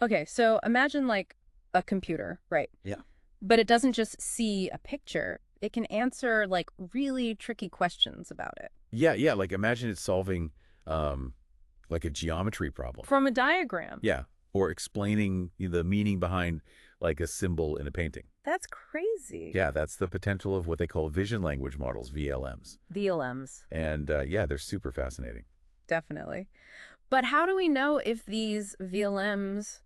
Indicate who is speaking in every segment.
Speaker 1: Okay, so imagine like a computer, right?
Speaker 2: Yeah.
Speaker 1: But it doesn't just see a picture. It can answer like really tricky questions about it.
Speaker 2: Yeah, yeah. Like imagine it's solving um, like a geometry problem.
Speaker 1: From a diagram.
Speaker 2: Yeah. Or explaining the meaning behind like a symbol in a painting.
Speaker 1: That's crazy.
Speaker 2: Yeah, that's the potential of what they call vision language models, VLMs.
Speaker 1: VLMs,
Speaker 2: And yeah, they're super fascinating.
Speaker 1: definitely. But how do we know if these VLMs,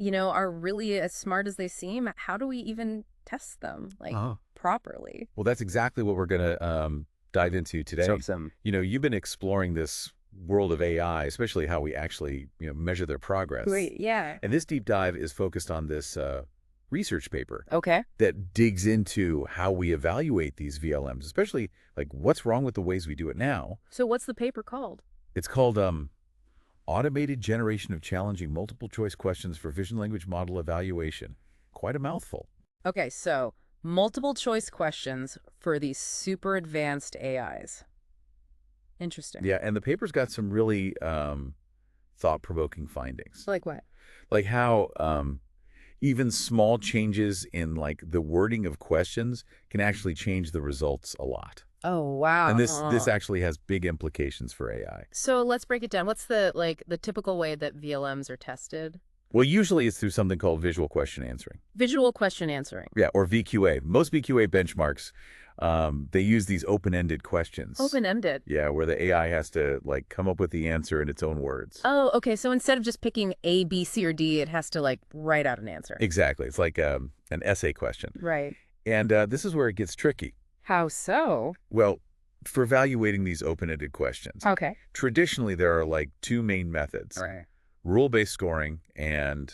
Speaker 1: are really as smart as they seem? How do we even test them, like,
Speaker 2: Oh.
Speaker 1: properly?
Speaker 2: Well, that's exactly what we're going to dive into today.
Speaker 1: Awesome.
Speaker 2: You've been exploring this world of AI, especially how we actually, measure their progress.
Speaker 1: Great, yeah.
Speaker 2: And this deep dive is focused on this research paper
Speaker 1: Okay.
Speaker 2: that digs into how we evaluate these VLMs, especially like what's wrong with the ways we do it now.
Speaker 1: So what's the paper called?
Speaker 2: It's called Automated Generation of Challenging Multiple Choice Questions for Vision Language Model Evaluation. Quite a mouthful.
Speaker 1: Okay, so multiple choice questions for these super advanced AIs. Interesting.
Speaker 2: Yeah, and the paper's got some really thought-provoking findings.
Speaker 1: Like what?
Speaker 2: Like how even small changes in like the wording of questions can actually change the results a lot.
Speaker 1: Oh, wow.
Speaker 2: And this actually has big implications for AI.
Speaker 1: So let's break it down. What's the typical way that VLMs are tested?
Speaker 2: Well, usually it's through something called visual question answering.
Speaker 1: Visual question answering.
Speaker 2: Yeah, or VQA. Most VQA benchmarks, they use these open-ended questions.
Speaker 1: Open-ended.
Speaker 2: Yeah, where the AI has to like come up with the answer in its own words.
Speaker 1: Oh, okay. So instead of just picking A, B, C, or D, it has to like write out an answer.
Speaker 2: Exactly. It's like an essay question.
Speaker 1: Right.
Speaker 2: And this is where it gets tricky.
Speaker 1: How so?
Speaker 2: Well, for evaluating these open-ended questions,
Speaker 1: Okay.
Speaker 2: traditionally there are like two main methods.
Speaker 1: Right.
Speaker 2: Rule-based scoring and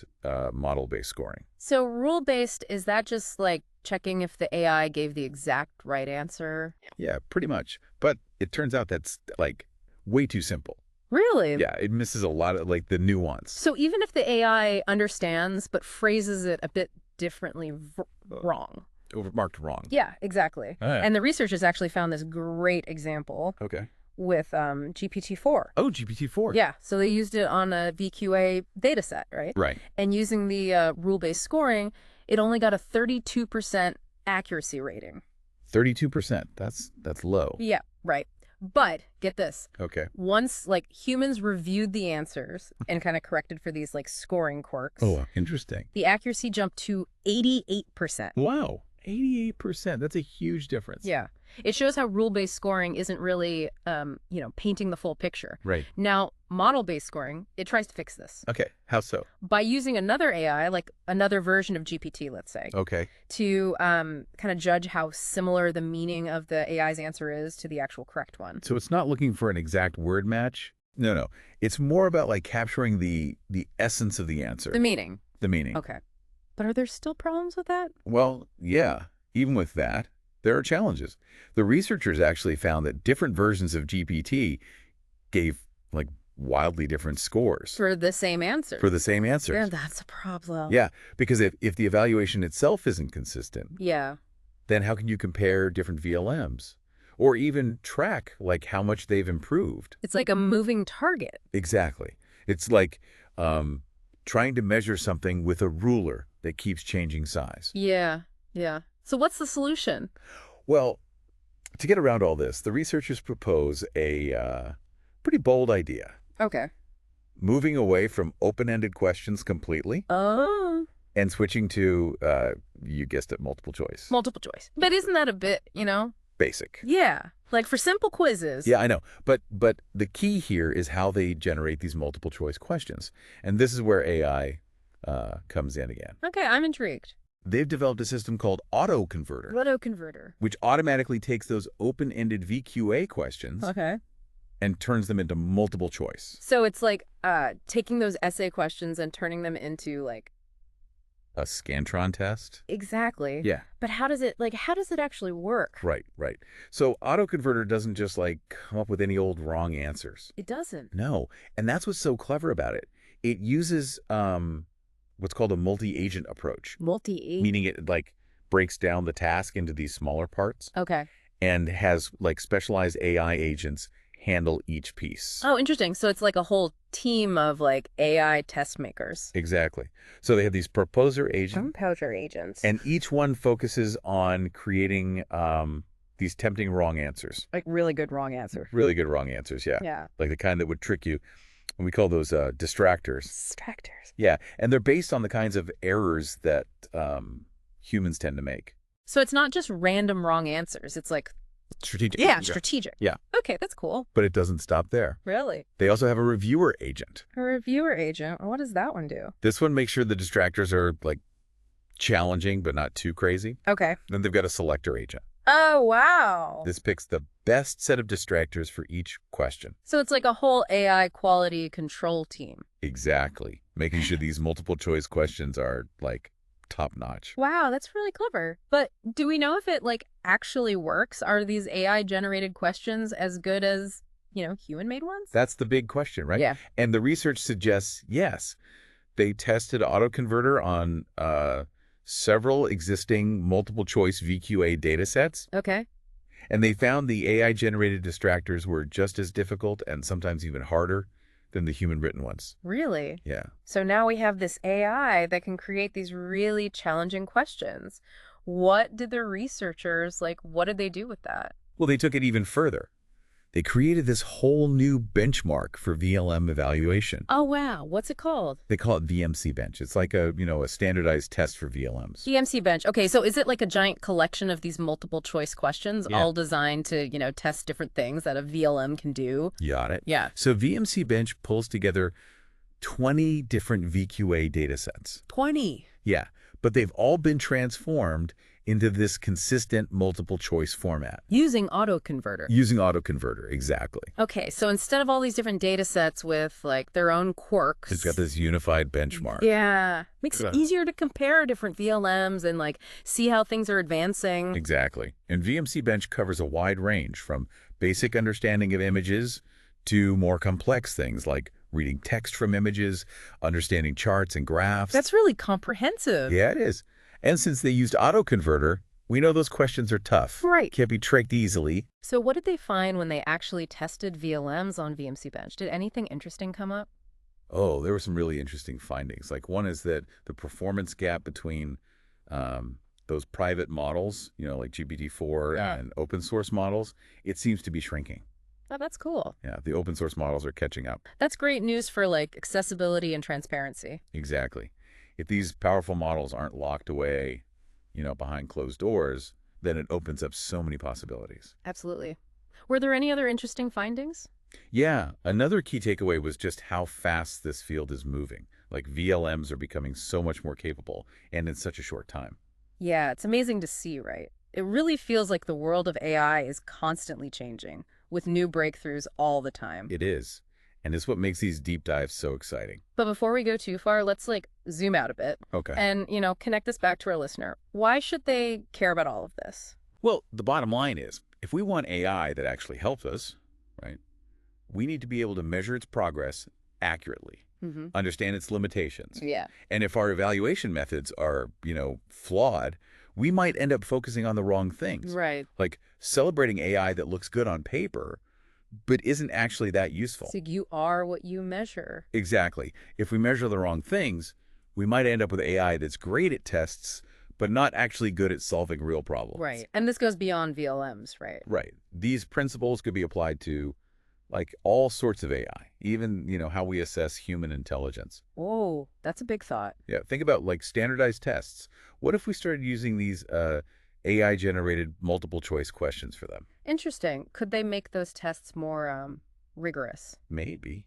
Speaker 2: model-based scoring.
Speaker 1: So rule-based, is that just like checking if the AI gave the exact right answer?
Speaker 2: Yeah, pretty much. But it turns out that's like way too simple.
Speaker 1: Really?
Speaker 2: Yeah, it misses a lot of like the nuance.
Speaker 1: So even if the AI understands but phrases it a bit differently wrong.
Speaker 2: Marked wrong.
Speaker 1: Yeah, exactly.
Speaker 2: Oh, yeah.
Speaker 1: And the researchers actually found this great example
Speaker 2: Okay.
Speaker 1: with GPT-4.
Speaker 2: Oh, GPT-4.
Speaker 1: Yeah, so they used it on a VQA data set, right?
Speaker 2: Right.
Speaker 1: And using the rule-based scoring, it only got a 32% accuracy rating.
Speaker 2: 32%. That's low.
Speaker 1: Yeah, right. But get this.
Speaker 2: Okay.
Speaker 1: Once like humans reviewed the answers and kind of corrected for these like scoring quirks,
Speaker 2: Oh, interesting.
Speaker 1: the accuracy jumped to 88%.
Speaker 2: Wow. 88%. That's a huge difference.
Speaker 1: Yeah. It shows how rule-based scoring isn't really, painting the full picture.
Speaker 2: Right.
Speaker 1: Now, model-based scoring, it tries to fix this.
Speaker 2: Okay. How so?
Speaker 1: By using another AI, like another version of GPT, let's say,
Speaker 2: Okay.
Speaker 1: to kind of judge how similar the meaning of the AI's answer is to the actual correct one.
Speaker 2: So it's not looking for an exact word match? No. It's more about like capturing the essence of the answer.
Speaker 1: The meaning.
Speaker 2: The meaning.
Speaker 1: Okay. But are there still problems with that?
Speaker 2: Well, yeah. Even with that, there are challenges. The researchers actually found that different versions of GPT gave like wildly different scores
Speaker 1: For the same answer.
Speaker 2: for the same answers.
Speaker 1: Yeah, that's a problem.
Speaker 2: Yeah, because if the evaluation itself isn't consistent,
Speaker 1: Yeah.
Speaker 2: then how can you compare different VLMs? Or even track like how much they've improved?
Speaker 1: It's like a moving target.
Speaker 2: Exactly. It's like trying to measure something with a ruler that keeps changing size.
Speaker 1: Yeah. Yeah. So what's the solution?
Speaker 2: Well, to get around all this, the researchers propose a pretty bold idea.
Speaker 1: Okay.
Speaker 2: Moving away from open-ended questions completely
Speaker 1: Oh.
Speaker 2: and switching to, you guessed it, multiple choice.
Speaker 1: Multiple choice. But isn't that a bit,
Speaker 2: Basic.
Speaker 1: Yeah. Like for simple quizzes.
Speaker 2: Yeah, I know. But the key here is how they generate these multiple choice questions. And this is where AI comes in again.
Speaker 1: Okay, I'm intrigued.
Speaker 2: They've developed a system called AutoConverter,
Speaker 1: AutoConverter.
Speaker 2: which automatically takes those open-ended VQA questions
Speaker 1: Okay.
Speaker 2: and turns them into multiple choice.
Speaker 1: So it's like taking those essay questions and turning them into like
Speaker 2: A Scantron test?
Speaker 1: exactly.
Speaker 2: Yeah.
Speaker 1: But how does it actually work?
Speaker 2: Right. So AutoConverter doesn't just like come up with any old wrong answers.
Speaker 1: It doesn't.
Speaker 2: No. And that's what's so clever about it. It uses what's called a multi-agent approach,
Speaker 1: Multi-E.
Speaker 2: meaning it like breaks down the task into these smaller parts
Speaker 1: Okay.
Speaker 2: and has like specialized AI agents handle each piece.
Speaker 1: Oh, interesting. So it's like a whole team of like AI test makers.
Speaker 2: Exactly. So they have these proposer agents,
Speaker 1: Composer agents.
Speaker 2: and each one focuses on creating these tempting wrong answers.
Speaker 1: Like really good wrong answer.
Speaker 2: Really good wrong answers, yeah.
Speaker 1: Yeah.
Speaker 2: Like the kind that would trick you. And we call those distractors.
Speaker 1: Distractors.
Speaker 2: Yeah, and they're based on the kinds of errors that humans tend to make.
Speaker 1: So it's not just random wrong answers. It's like,
Speaker 2: Strategic.
Speaker 1: yeah, strategic.
Speaker 2: Yeah.
Speaker 1: Okay, that's cool.
Speaker 2: But it doesn't stop there.
Speaker 1: Really?
Speaker 2: They also have a reviewer agent.
Speaker 1: A reviewer agent. What does that one do?
Speaker 2: This one makes sure the distractors are like challenging but not too crazy.
Speaker 1: Okay.
Speaker 2: Then they've got a selector agent.
Speaker 1: Oh, wow.
Speaker 2: This picks the best set of distractors for each question.
Speaker 1: So it's like a whole AI quality control team.
Speaker 2: Exactly. Making sure these multiple choice questions are like top notch.
Speaker 1: Wow, that's really clever. But do we know if it like actually works? Are these AI generated questions as good as, human made ones?
Speaker 2: That's the big question, right?
Speaker 1: Yeah.
Speaker 2: And the research suggests yes. They tested AutoConverter on several existing multiple choice VQA data sets,
Speaker 1: Okay.
Speaker 2: and they found the AI-generated distractors were just as difficult and sometimes even harder than the human-written ones.
Speaker 1: Really?
Speaker 2: Yeah.
Speaker 1: So now we have this AI that can create these really challenging questions. What did the researchers, what did they do with that?
Speaker 2: Well, they took it even further. They created this whole new benchmark for VLM evaluation.
Speaker 1: Oh, wow. What's it called?
Speaker 2: They call it VMCBench. It's like a standardized test for VLMs.
Speaker 1: VMCBench. Okay, so is it like a giant collection of these multiple choice questions,
Speaker 2: Yeah.
Speaker 1: all designed to, test different things that a VLM can do?
Speaker 2: You got it?
Speaker 1: Yeah.
Speaker 2: So VMCBench pulls together 20 different VQA data sets.
Speaker 1: 20.
Speaker 2: Yeah, but they've all been transformed into this consistent multiple choice format.
Speaker 1: Using AutoConverter.
Speaker 2: Using AutoConverter, exactly.
Speaker 1: Okay, so instead of all these different data sets with their own quirks.
Speaker 2: It's got this unified benchmark.
Speaker 1: Yeah. Makes it
Speaker 2: Yeah.
Speaker 1: easier to compare different VLMs and see how things are advancing.
Speaker 2: Exactly. And VMCBench covers a wide range from basic understanding of images to more complex things like reading text from images, understanding charts and graphs.
Speaker 1: That's really comprehensive.
Speaker 2: Yeah, it is. And since they used AutoConverter, we know those questions are tough.
Speaker 1: Right.
Speaker 2: Can't be tricked easily.
Speaker 1: So what did they find when they actually tested VLMs on VMCBench? Did anything interesting come up?
Speaker 2: Oh, there were some really interesting findings. Like one is that the performance gap between those private models, like GPT-4
Speaker 1: Yeah.
Speaker 2: and open source models, it seems to be shrinking.
Speaker 1: Oh, that's cool.
Speaker 2: Yeah, the open source models are catching up.
Speaker 1: That's great news for accessibility and transparency.
Speaker 2: Exactly. If these powerful models aren't locked away, behind closed doors, then it opens up so many possibilities.
Speaker 1: Absolutely. Were there any other interesting findings?
Speaker 2: Yeah, another key takeaway was just how fast this field is moving. Like VLMs are becoming so much more capable and in such a short time.
Speaker 1: Yeah, it's amazing to see, right? It really feels like the world of AI is constantly changing, with new breakthroughs all the time.
Speaker 2: It is. And it's what makes these deep dives so exciting.
Speaker 1: But before we go too far, let's zoom out a bit
Speaker 2: Okay.
Speaker 1: and, connect this back to our listener. Why should they care about all of this?
Speaker 2: Well, the bottom line is, if we want AI that actually helps us, right, we need to be able to measure its progress accurately, understand its limitations.
Speaker 1: Yeah.
Speaker 2: And if our evaluation methods are, flawed, we might end up focusing on the wrong things.
Speaker 1: Right.
Speaker 2: Like celebrating AI that looks good on paper, but isn't actually that useful.
Speaker 1: So you are what you measure.
Speaker 2: Exactly. If we measure the wrong things, we might end up with AI that's great at tests, but not actually good at solving real problems.
Speaker 1: Right. And this goes beyond VLMs, right?
Speaker 2: Right. These principles could be applied to all sorts of AI, even, how we assess human intelligence.
Speaker 1: Oh, that's a big thought.
Speaker 2: Yeah. Think about standardized tests. What if we started using these AI-generated multiple choice questions for them?
Speaker 1: Interesting. Could they make those tests more rigorous?
Speaker 2: Maybe.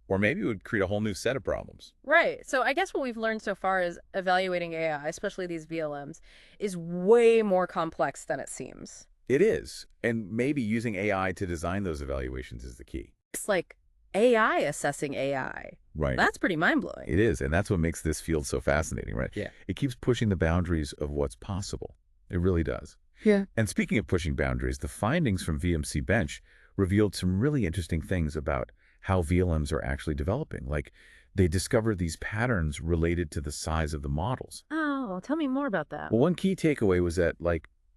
Speaker 2: Or maybe it would create a whole new set of problems.
Speaker 1: Right. So I guess what we've learned so far is evaluating AI, especially these VLMs, is way more complex than it seems.
Speaker 2: It is. And maybe using AI to design those evaluations is the key.
Speaker 1: It's like AI assessing AI.
Speaker 2: Right.
Speaker 1: That's pretty mind-blowing.
Speaker 2: It is. And that's what makes this field so fascinating, right?
Speaker 1: Yeah.
Speaker 2: It keeps pushing the boundaries of what's possible. It really does.
Speaker 1: Yeah.
Speaker 2: And speaking of pushing boundaries, the findings from VMCBench revealed some really interesting things about how VLMs are actually developing. Like, they discovered these patterns related to the size of the models.
Speaker 1: Oh, tell me more about that.
Speaker 2: Well, one key takeaway was that,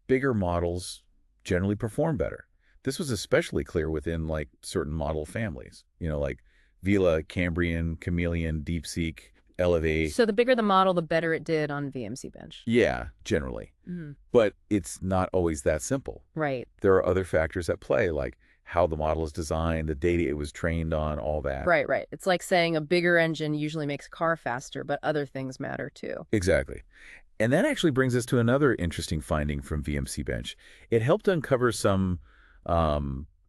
Speaker 2: bigger models generally perform better. This was especially clear within like certain model families, like Vela, Cambrian, Chameleon, DeepSeek, Elevate.
Speaker 1: So the bigger the model, the better it did on VMCBench.
Speaker 2: Yeah, generally.
Speaker 1: Mhm.
Speaker 2: But it's not always that simple.
Speaker 1: Right.
Speaker 2: There are other factors at play, like how the model is designed, the data it was trained on, all that.
Speaker 1: Right, right. It's like saying a bigger engine usually makes a car faster, but other things matter too.
Speaker 2: Exactly. And that actually brings us to another interesting finding from VMCBench. It helped uncover some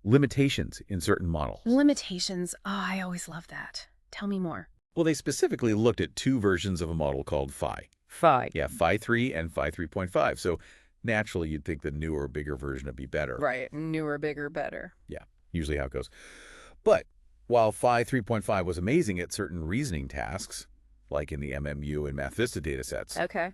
Speaker 2: limitations in certain models.
Speaker 1: Limitations. Oh, I always love that. Tell me more.
Speaker 2: Well, they specifically looked at two versions of a model called Phi.
Speaker 1: Phi.
Speaker 2: Yeah, Phi 3 and Phi 3.5. So naturally, you'd think the newer, bigger version would be better.
Speaker 1: Right. Newer, bigger, better.
Speaker 2: Yeah, usually how it goes. But while Phi 3.5 was amazing at certain reasoning tasks, like in the MMU and MathVista datasets,
Speaker 1: Okay.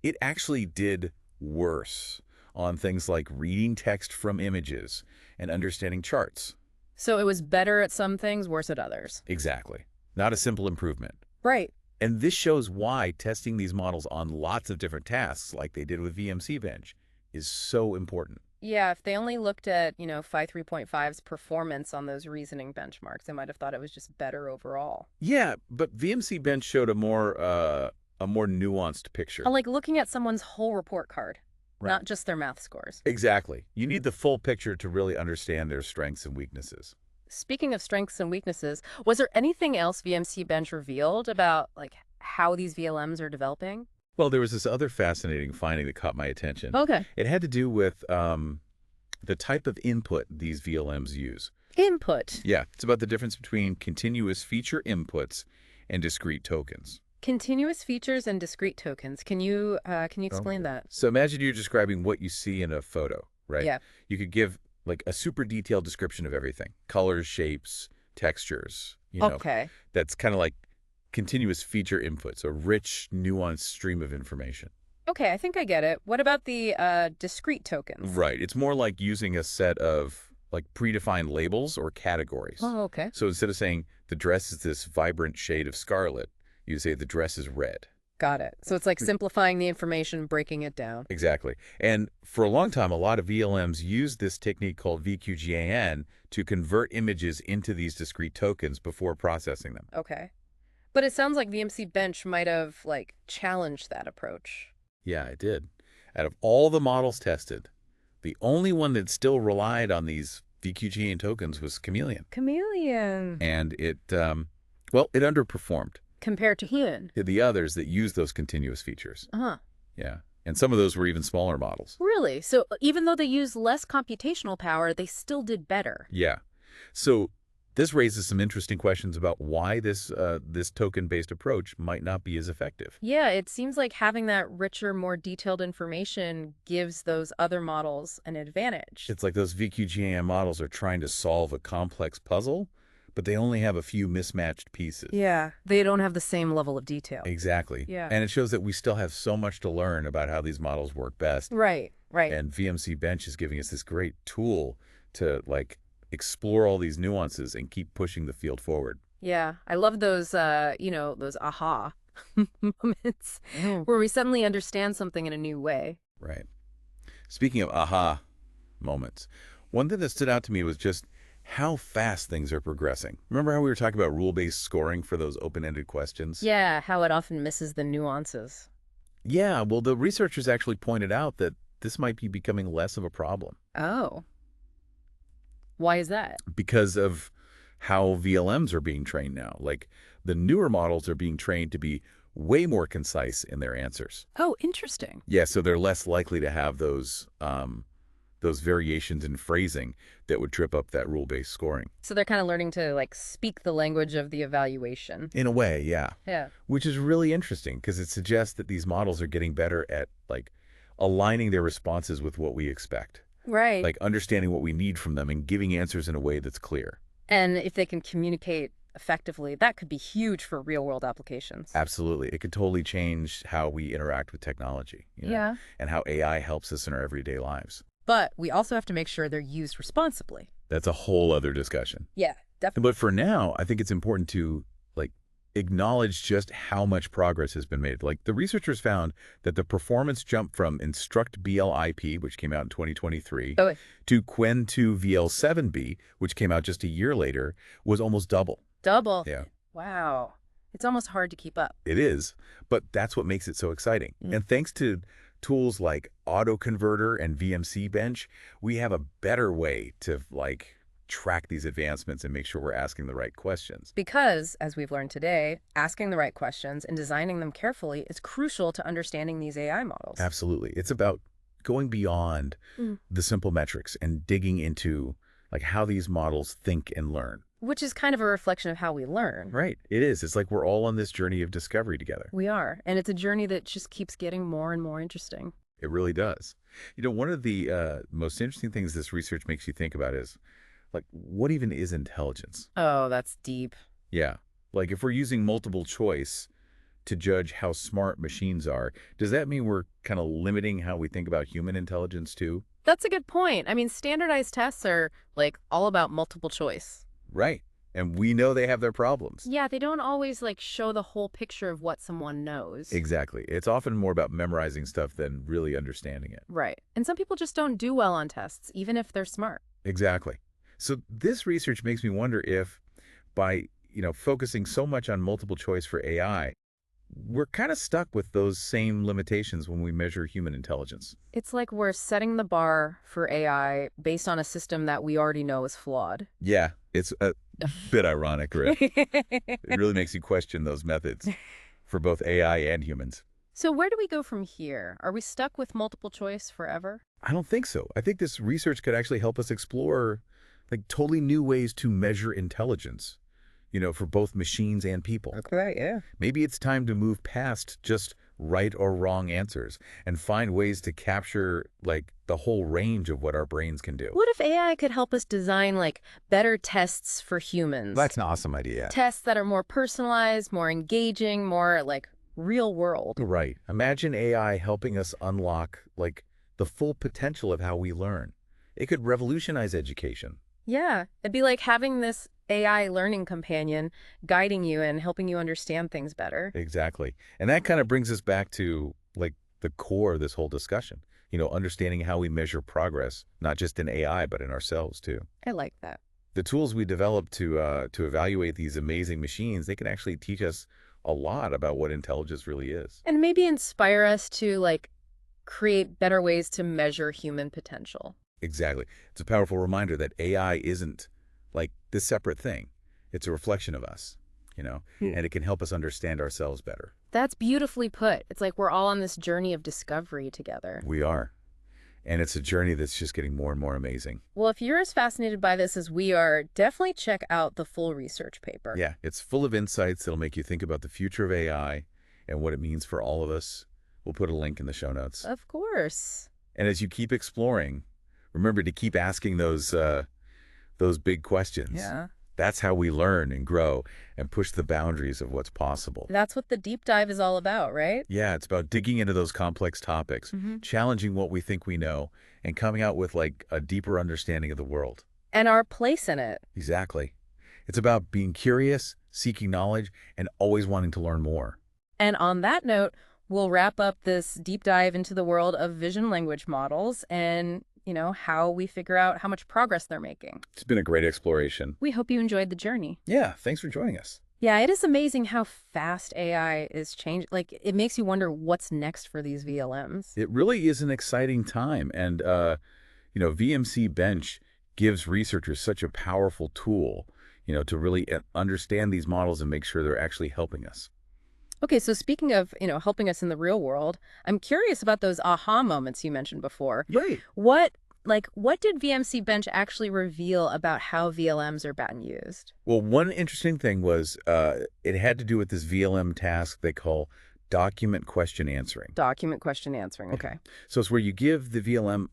Speaker 2: it actually did worse on things like reading text from images and understanding charts.
Speaker 1: So it was better at some things, worse at others.
Speaker 2: Exactly. Not a simple improvement.
Speaker 1: Right.
Speaker 2: And this shows why testing these models on lots of different tasks, like they did with VMCBench, is so important.
Speaker 1: Yeah, if they only looked at, Phi 3.5's performance on those reasoning benchmarks, they might have thought it was just better overall.
Speaker 2: Yeah, but VMCBench showed a more nuanced picture.
Speaker 1: Like looking at someone's whole report card,
Speaker 2: Right.
Speaker 1: not just their math scores.
Speaker 2: Exactly. You need the full picture to really understand their strengths and weaknesses.
Speaker 1: Speaking of strengths and weaknesses, was there anything else VMCBench revealed about like how these VLMs are developing?
Speaker 2: Well, there was this other fascinating finding that caught my attention.
Speaker 1: Okay.
Speaker 2: It had to do with the type of input these VLMs use.
Speaker 1: Input.
Speaker 2: Yeah, it's about the difference between continuous feature inputs and discrete tokens.
Speaker 1: Continuous features and discrete tokens. Can you explain that?
Speaker 2: So imagine you're describing what you see in a photo, right?
Speaker 1: Yeah.
Speaker 2: You could give like a super detailed description of everything. Colors, shapes, textures,
Speaker 1: Okay.
Speaker 2: That's kind of like continuous feature inputs, a rich, nuanced stream of information.
Speaker 1: Okay, I think I get it. What about the discrete tokens?
Speaker 2: Right. It's more like using a set of like predefined labels or categories.
Speaker 1: Oh, okay.
Speaker 2: So instead of saying the dress is this vibrant shade of scarlet, you say the dress is red.
Speaker 1: Got it. So it's like simplifying the information, breaking it down.
Speaker 2: Exactly. And for a long time, a lot of VLMs used this technique called VQGAN to convert images into these discrete tokens before processing them.
Speaker 1: Okay. But it sounds like VMCBench might have like challenged that approach.
Speaker 2: Yeah, it did. Out of all the models tested, the only one that still relied on these VQGAN tokens was Chameleon.
Speaker 1: Chameleon.
Speaker 2: And it underperformed
Speaker 1: Compared to human.
Speaker 2: the others that used those continuous features.
Speaker 1: Uh-huh.
Speaker 2: Yeah. And some of those were even smaller models.
Speaker 1: Really? So even though they used less computational power, they still did better.
Speaker 2: Yeah. So this raises some interesting questions about why this token-based approach might not be as effective.
Speaker 1: Yeah, it seems like having that richer, more detailed information gives those other models an advantage.
Speaker 2: It's like those VQGAN models are trying to solve a complex puzzle, but they only have a few mismatched pieces.
Speaker 1: Yeah, they don't have the same level of detail.
Speaker 2: Exactly.
Speaker 1: Yeah.
Speaker 2: And it shows that we still have so much to learn about how these models work best.
Speaker 1: Right, right.
Speaker 2: And VMCBench is giving us this great tool to like explore all these nuances and keep pushing the field forward.
Speaker 1: Yeah, I love those, those aha moments where we suddenly understand something in a new way.
Speaker 2: Right. Speaking of aha moments, one thing that stood out to me was just how fast things are progressing. Remember how we were talking about rule-based scoring for those open-ended questions?
Speaker 1: Yeah, how it often misses the nuances.
Speaker 2: Yeah, well, the researchers actually pointed out that this might be becoming less of a problem
Speaker 1: Oh. Why is that?
Speaker 2: because of how VLMs are being trained now. Like, the newer models are being trained to be way more concise in their answers.
Speaker 1: Oh, interesting.
Speaker 2: Yeah, so they're less likely to have those variations in phrasing that would trip up that rule-based scoring.
Speaker 1: So they're kind of learning to like speak the language of the evaluation.
Speaker 2: In a way, yeah.
Speaker 1: Yeah.
Speaker 2: Which is really interesting because it suggests that these models are getting better at like aligning their responses with what we expect.
Speaker 1: Right.
Speaker 2: Like understanding what we need from them and giving answers in a way that's clear.
Speaker 1: And if they can communicate effectively, that could be huge for real-world applications.
Speaker 2: Absolutely. It could totally change how we interact with technology.
Speaker 1: Yeah.
Speaker 2: And how AI helps us in our everyday lives.
Speaker 1: But we also have to make sure they're used responsibly.
Speaker 2: That's a whole other discussion.
Speaker 1: Yeah, definitely.
Speaker 2: But for now, I think it's important to like acknowledge just how much progress has been made. Like the researchers found that the performance jump from Instruct BLIP, which came out in 2023,
Speaker 1: Oh,
Speaker 2: to Qwen 2 VL7B, which came out just a year later, was almost double.
Speaker 1: double.
Speaker 2: Yeah,
Speaker 1: Wow. It's almost hard to keep up.
Speaker 2: it is, but that's what makes it so exciting. And thanks to tools like AutoConverter and VMCBench, we have a better way to track these advancements and make sure we're asking the right questions.
Speaker 1: Because, as we've learned today, asking the right questions and designing them carefully is crucial to understanding these AI models.
Speaker 2: Absolutely. It's about going beyond the simple metrics and digging into how these models think and learn.
Speaker 1: Which is kind of a reflection of how we learn.
Speaker 2: Right. It is. It's like we're all on this journey of discovery together.
Speaker 1: We are. And it's a journey that just keeps getting more and more interesting.
Speaker 2: It really does. One of the most interesting things this research makes you think about is, what even is intelligence?
Speaker 1: Oh, that's deep.
Speaker 2: Yeah. If we're using multiple choice to judge how smart machines are, does that mean we're kind of limiting how we think about human intelligence too?
Speaker 1: That's a good point. I mean, standardized tests are, all about multiple choice.
Speaker 2: Right. And we know they have their problems.
Speaker 1: Yeah, they don't always, show the whole picture of what someone knows.
Speaker 2: Exactly. It's often more about memorizing stuff than really understanding it.
Speaker 1: Right. And some people just don't do well on tests, even if they're smart.
Speaker 2: Exactly. So this research makes me wonder if by, focusing so much on multiple choice for AI, we're kind of stuck with those same limitations when we measure human intelligence.
Speaker 1: It's like we're setting the bar for AI based on a system that we already know is flawed.
Speaker 2: Yeah, it's a bit ironic, right? It really makes you question those methods for both AI and humans.
Speaker 1: So where do we go from here? Are we stuck with multiple choice forever?
Speaker 2: I don't think so. I think this research could actually help us explore totally new ways to measure intelligence, for both machines and people.
Speaker 1: Okay, yeah.
Speaker 2: Maybe it's time to move past just right or wrong answers and find ways to capture the whole range of what our brains can do.
Speaker 1: What if AI could help us design better tests for humans?
Speaker 2: That's an awesome idea.
Speaker 1: Tests that are more personalized, more engaging, more real world.
Speaker 2: Right. Imagine AI helping us unlock the full potential of how we learn. It could revolutionize education.
Speaker 1: Yeah, it'd be like having this AI learning companion guiding you and helping you understand things better.
Speaker 2: Exactly. And that kind of brings us back to the core of this whole discussion, understanding how we measure progress, not just in AI, but in ourselves too.
Speaker 1: I like that.
Speaker 2: The tools we develop to evaluate these amazing machines, they can actually teach us a lot about what intelligence really is.
Speaker 1: And maybe inspire us to create better ways to measure human potential.
Speaker 2: Exactly. It's a powerful reminder that AI isn't this separate thing. It's a reflection of us, and it can help us understand ourselves better.
Speaker 1: That's beautifully put. It's like we're all on this journey of discovery together.
Speaker 2: We are. And it's a journey that's just getting more and more amazing.
Speaker 1: Well, if you're as fascinated by this as we are, definitely check out the full research paper.
Speaker 2: Yeah, it's full of insights that'll make you think about the future of AI and what it means for all of us. We'll put a link in the show notes.
Speaker 1: Of course.
Speaker 2: And as you keep exploring, remember to keep asking those big questions.
Speaker 1: Yeah.
Speaker 2: That's how we learn and grow and push the boundaries of what's possible.
Speaker 1: That's what the deep dive is all about, right?
Speaker 2: Yeah, it's about digging into those complex topics, challenging what we think we know, and coming out with a deeper understanding of the world.
Speaker 1: And our place in it.
Speaker 2: Exactly. It's about being curious, seeking knowledge, and always wanting to learn more.
Speaker 1: And on that note, we'll wrap up this deep dive into the world of vision language models and how we figure out how much progress they're making.
Speaker 2: It's been a great exploration.
Speaker 1: We hope you enjoyed the journey.
Speaker 2: Yeah, thanks for joining us.
Speaker 1: Yeah, it is amazing how fast AI is changing. It makes you wonder what's next for these VLMs.
Speaker 2: It really is an exciting time. And, VMCBench gives researchers such a powerful tool, to really understand these models and make sure they're actually helping us.
Speaker 1: Okay, so speaking of, helping us in the real world, I'm curious about those aha moments you mentioned before.
Speaker 2: Right.
Speaker 1: What did VMCBench actually reveal about how VLMs are being used?
Speaker 2: Well, one interesting thing was it had to do with this VLM task they call document question answering.
Speaker 1: Document question answering, okay.
Speaker 2: So it's where you give the VLM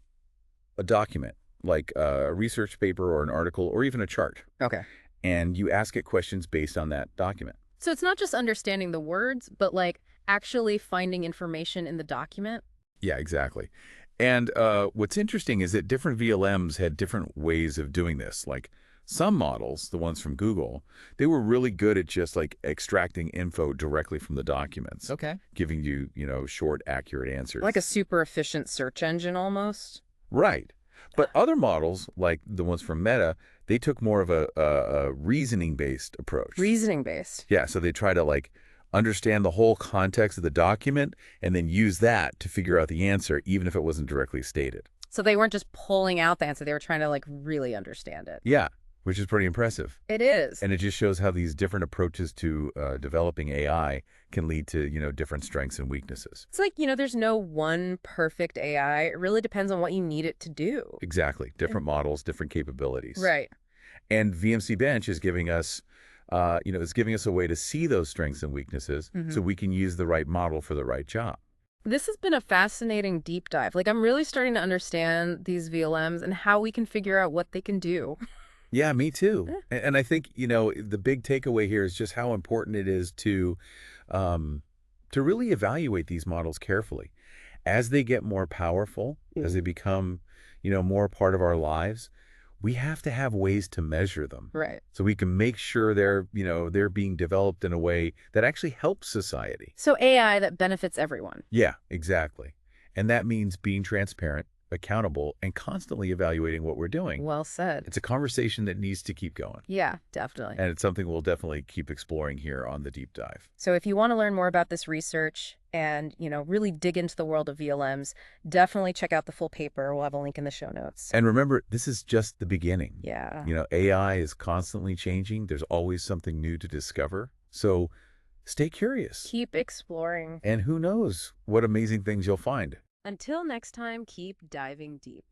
Speaker 2: a document, like a research paper or an article or even a chart.
Speaker 1: Okay.
Speaker 2: And you ask it questions based on that document.
Speaker 1: So it's not just understanding the words, but actually finding information in the document?
Speaker 2: Yeah, exactly. And what's interesting is that different VLMs had different ways of doing this. Some models, the ones from Google, they were really good at just like extracting info directly from the documents,
Speaker 3: Okay.
Speaker 2: giving you, short, accurate
Speaker 1: Like a
Speaker 2: answers.
Speaker 1: super efficient search engine almost.
Speaker 2: Right. But other models, like the ones from Meta, they took more of a reasoning-based approach.
Speaker 1: Reasoning based.
Speaker 2: Yeah, so they try to like understand the whole context of the document and then use that to figure out the answer, even if it wasn't directly stated.
Speaker 1: So they weren't just pulling out the answer, they were trying to like really understand it.
Speaker 2: Yeah, which is pretty impressive.
Speaker 1: It is.
Speaker 2: And it just shows how these different approaches to developing AI can lead to, different strengths and weaknesses.
Speaker 1: It's like, there's no one perfect AI. It really depends on what you need it to do.
Speaker 2: Exactly. Different models, different capabilities.
Speaker 1: Right.
Speaker 2: And VMCBench is giving us, is giving us a way to see those strengths and weaknesses so we can use the right model for the right job.
Speaker 1: This has been a fascinating deep dive. Like, I'm really starting to understand these VLMs and how we can figure out what they can do.
Speaker 2: Yeah, me too. And I think, the big takeaway here is just how important it is to really evaluate these models carefully. As they get more powerful, as they become, more part of our lives, we have to have ways to measure them.
Speaker 1: Right.
Speaker 2: So we can make sure they're being developed in a way that actually helps society.
Speaker 1: So AI that benefits everyone.
Speaker 2: Yeah, exactly. And that means being transparent, accountable, and constantly evaluating what we're doing.
Speaker 1: Well said.
Speaker 2: It's a conversation that needs to keep going.
Speaker 1: Yeah, definitely.
Speaker 2: And it's something we'll definitely keep exploring here on the deep dive.
Speaker 1: So if you want to learn more about this research and, really dig into the world of VLMs, definitely check out the full paper. We'll have a link in the show notes.
Speaker 2: And remember, this is just the beginning.
Speaker 1: Yeah.
Speaker 2: AI is constantly changing. There's always something new to discover. So stay curious.
Speaker 1: Keep exploring.
Speaker 2: And who knows what amazing things you'll find.
Speaker 1: Until next time, keep diving deep.